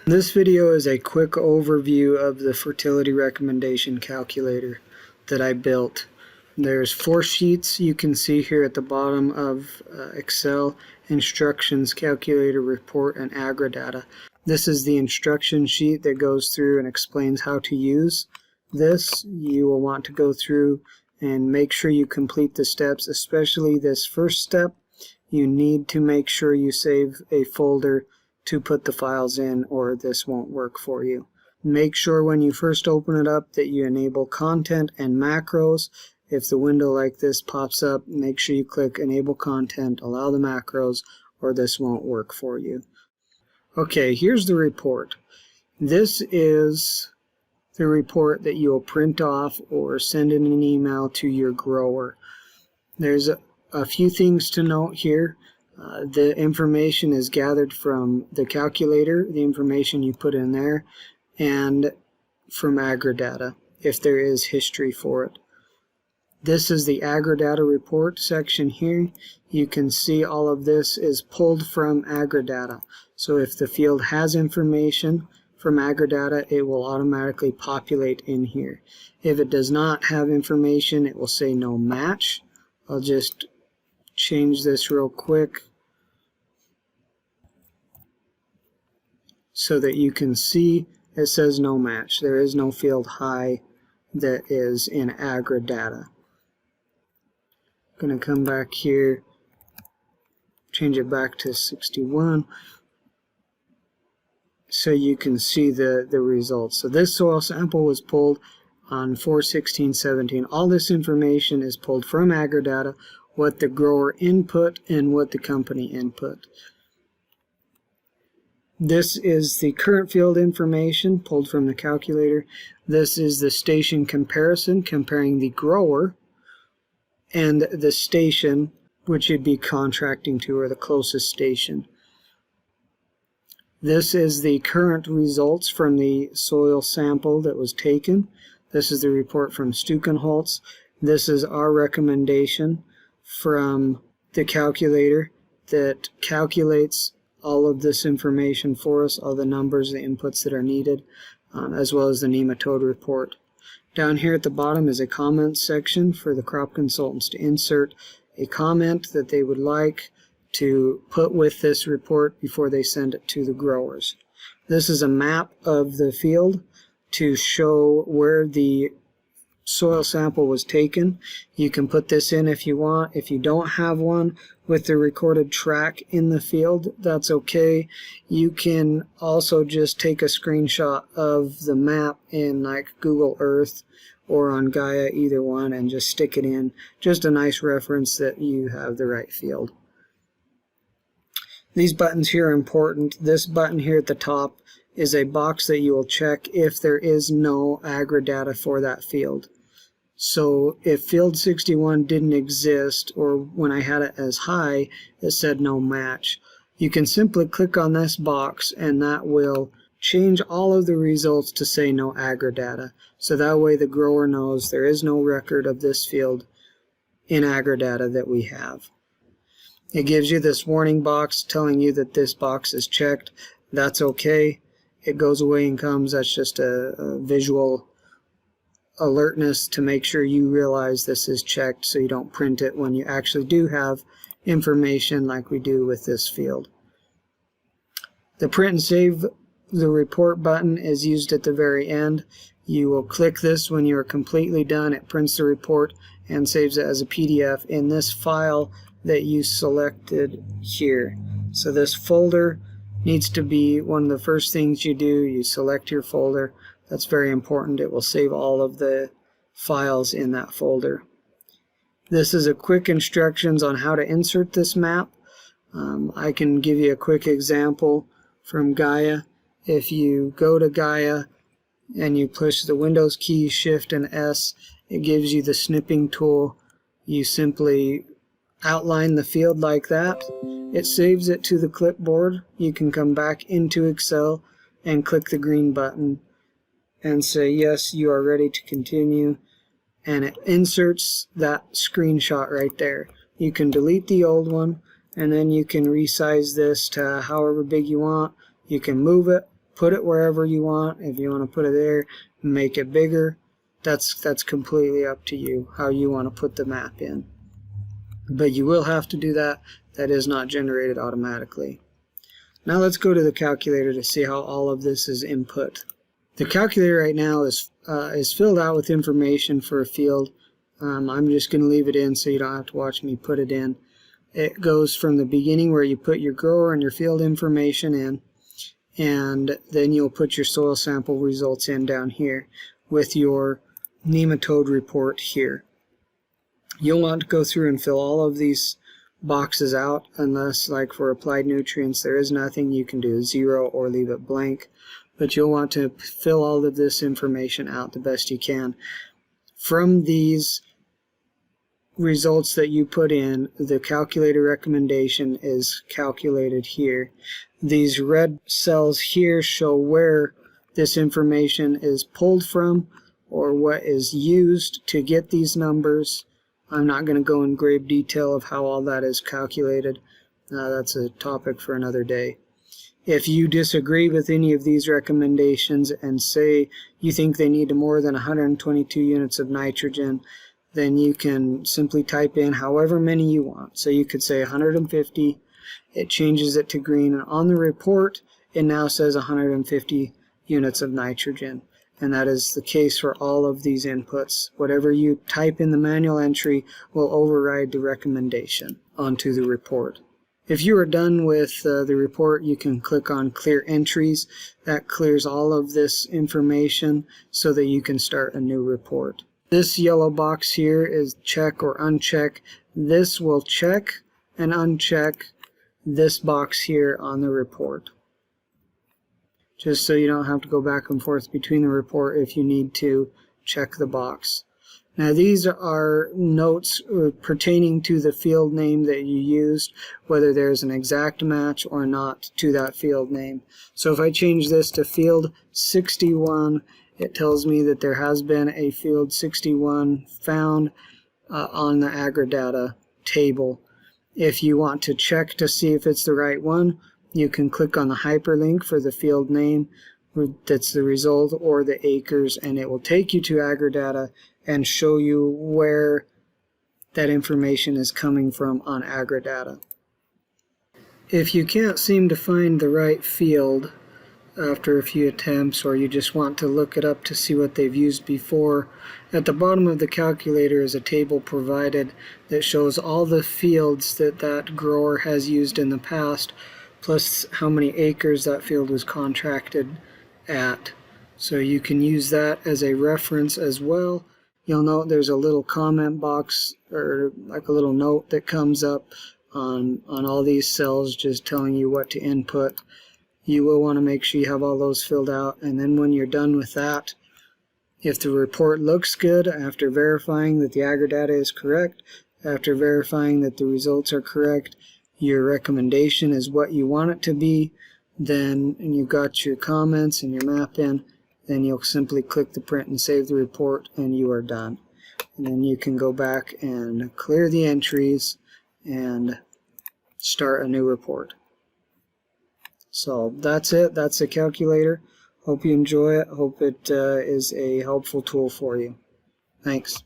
This video is a quick overview of the fertility recommendation calculator that I built. There's 4 sheets you can see here at the bottom of Excel: instructions, calculator, report, and agridata. This is the instruction sheet that goes through and explains how to use this. You will want to go through and make sure you complete the steps, especially this first step. You need to make sure you save a folder to put the files in, or this won't work for you. Make sure when you first open it up that you enable content and macros. If the window like this pops up, make sure you click enable content, allow the macros, or this won't work for you. Okay, here's the report. This is the report that you'll print off or send in an email to your grower. There's a few things to note here. The information is gathered from the calculator, the information you put in there, and from agridata, if there is history for it. This is the agridata report section here. You can see all of this is pulled from agridata. So if the field has information from agridata, it will automatically populate in here. If it does not have information, it will say no match. I'll just change this real quick so that you can see it says no match. There is no field high that is in agridata. I'm going to come back here, change it back to 61 so you can see the results. So this soil sample was pulled on 4/16/17. All this information is pulled from agridata, what the grower input and what the company input. This is the current field information pulled from the calculator. This is the station comparison, comparing the grower and the station which you'd be contracting to, or the closest station. This is the current results from the soil sample that was taken. This is the report from Stukenholz. This is our recommendation from the calculator that calculates all of this information for us, all the numbers, the inputs that are needed, as well as the nematode report. Down here at the bottom is a comment section for the crop consultants to insert a comment that they would like to put with this report before they send it to the growers. This is a map of the field to show where the soil sample was taken. You can put this in if you want. If you don't have one with the recorded track in the field, that's okay. You can also just take a screenshot of the map in like Google Earth or on Gaia, either one, and just stick it in. Just a nice reference that you have the right field. These buttons here are important. This button here at the top is a box that you will check if there is no agridata for that field. So if field 61 didn't exist, or when I had it as high, it said no match, you can simply click on this box and that will change all of the results to say no agridata. So that way the grower knows there is no record of this field in agridata that we have. It gives you this warning box telling you that this box is checked. That's okay. It goes away and comes. That's just a visual alertness to make sure you realize this is checked so you don't print it when you actually do have information like we do with this field. The print and save the report button is used at the very end. You will click this when you are completely done. It prints the report and saves it as a PDF in this file that you selected here. So this folder needs to be one of the first things you do. You select your folder. That's very important. It will save all of the files in that folder. This is a quick instructions on how to insert this map. I can give you a quick example from Gaia. If you go to Gaia and you push the Windows key, Shift and S, it gives you the snipping tool. You simply outline the field like that. It saves it to the clipboard. You can come back into Excel and click the green button and say yes, you are ready to continue, and it inserts that screenshot right there. You can delete the old one, and then you can resize this to however big you want. You can move it put it wherever you want. If you want to put it there, make it bigger. That's completely up to you how you want to put the map in. But you will have to do that. That is not generated automatically. Now let's go to the calculator to see how all of this is input. The calculator right now is filled out with information for a field. I'm just going to leave it in so you don't have to watch me put it in. It goes from the beginning where you put your grower and your field information in, and then you'll put your soil sample results in down here with your nematode report here. You'll want to go through and fill all of these boxes out, unless, like for applied nutrients, there is nothing you can do, 0 or leave it blank. But you'll want to fill all of this information out the best you can. From these results that you put in, the calculator recommendation is calculated here. These red cells here show where this information is pulled from or what is used to get these numbers. I'm not going to go in grave detail of how all that is calculated. That's a topic for another day. If you disagree with any of these recommendations and say you think they need more than 122 units of nitrogen, then you can simply type in however many you want. So you could say 150, it changes it to green, and on the report it now says 150 units of nitrogen. And that is the case for all of these inputs. Whatever you type in the manual entry will override the recommendation onto the report. If you are done with the report, you can click on Clear Entries. That clears all of this information so that you can start a new report. This yellow box here is check or uncheck. This will check and uncheck this box here on the report, just so you don't have to go back and forth between the report if you need to check the box. Now these are notes pertaining to the field name that you used, whether there's an exact match or not to that field name. So if I change this to field 61, it tells me that there has been a field 61 found on the AgriData table. If you want to check to see if it's the right one, you can click on the hyperlink for the field name that's the result or the acres, and it will take you to AgriData and show you where that information is coming from on AgriData. If you can't seem to find the right field after a few attempts, or you just want to look it up to see what they've used before, at the bottom of the calculator is a table provided that shows all the fields that that grower has used in the past, plus how many acres that field was contracted at. So you can use that as a reference as well. You'll note there's a little comment box, or like a little note that comes up on all these cells just telling you what to input. You will want to make sure you have all those filled out, and then when you're done with that, if the report looks good after verifying that the AgriData is correct, after verifying that the results are correct, your recommendation is what you want it to be, then and you've got your comments and your map in, then you'll simply click the print and save the report and you are done. And then you can go back and clear the entries and start a new report. So that's it. That's the calculator. Hope you enjoy it. Hope it is a helpful tool for you. Thanks.